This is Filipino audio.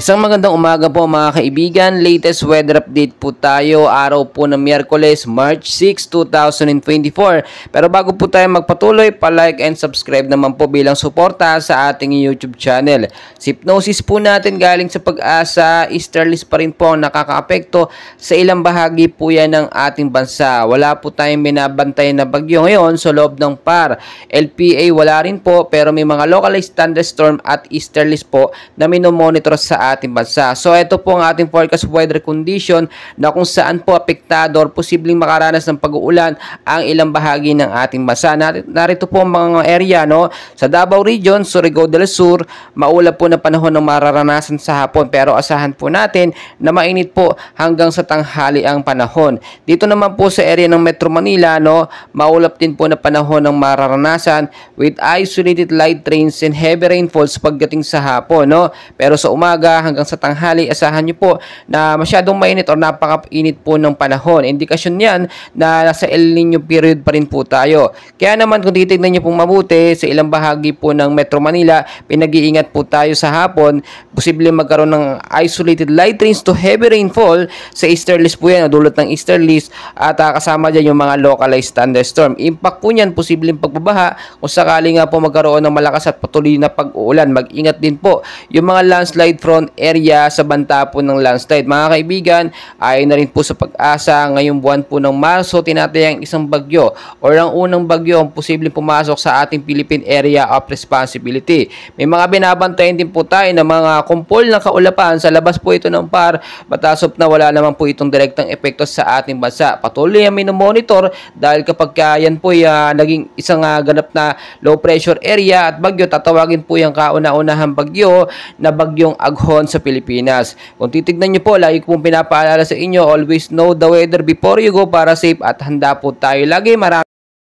Isang magandang umaga po mga kaibigan. Latest weather update po tayo. Araw po ng Miyerkules, March 6, 2024. Pero bago po tayo magpatuloy, pa-like and subscribe naman po bilang suporta sa ating YouTube channel. Hypnosis po natin galing sa Pag-asa. Easterlies pa rin po ang nakakaapekto sa ilang bahagi po yan ng ating bansa. Wala po tayong binabantay na bagyo ngayon sa loob ng PAR. LPA wala rin po, pero may mga localized thunderstorm at easterlies po na minomonitor sa ating bansa. So ito po ang ating forecast weather condition na kung saan po apektado or posibleng makaranas ng pag-uulan ang ilang bahagi ng ating bansa. Narito po ang mga area, no? Sa Davao Region, Surigao del Sur, maulap po na panahon ng mararanasan sa hapon, pero asahan po natin na mainit po hanggang sa tanghali ang panahon. Dito naman po sa area ng Metro Manila, no, maulap din po na panahon ng mararanasan with isolated light rains and heavy rainfalls pagdating sa hapon, no? Pero sa umaga hanggang sa tanghali, asahan nyo po na masyadong mainit o napaka-init po ng panahon. Indikasyon yan na nasa El Nino period pa rin po tayo. Kaya naman kung titignan nyo pong mabuti, sa ilang bahagi po ng Metro Manila, pinag-iingat po tayo sa hapon. Posible magkaroon ng isolated light rains to heavy rainfall sa easterlies po yan, o dulot ng easterlies, at kasama dyan yung mga localized thunderstorm. Impact po niyan, posibleng pagbabaha kung sakali nga po magkaroon ng malakas at patuloy na pag-uulan. Mag-ingat din po yung mga landslide prone area sa banta po ng landslide. Mga kaibigan, ayon na rin po sa Pag-asa, ngayong buwan po ng Marso, tinatayang isang bagyo or ang unang bagyo ang posibleng pumasok sa ating Philippine Area of Responsibility. May mga binabantayan din po tayo ng mga kumpol na kaulapan sa labas po ito ng PAR, batasop na wala naman po itong direktang epekto sa ating bansa. Patuloy ang minomonitor dahil kapag yan po naging isang ganap na low pressure area at bagyo, tatawagin po yung kauna-unahang bagyo na bagyong Aghon sa Pilipinas. Kung titignan nyo po, lagi kong pinapaalala sa inyo, always know the weather before you go para safe at handa po tayo lagi.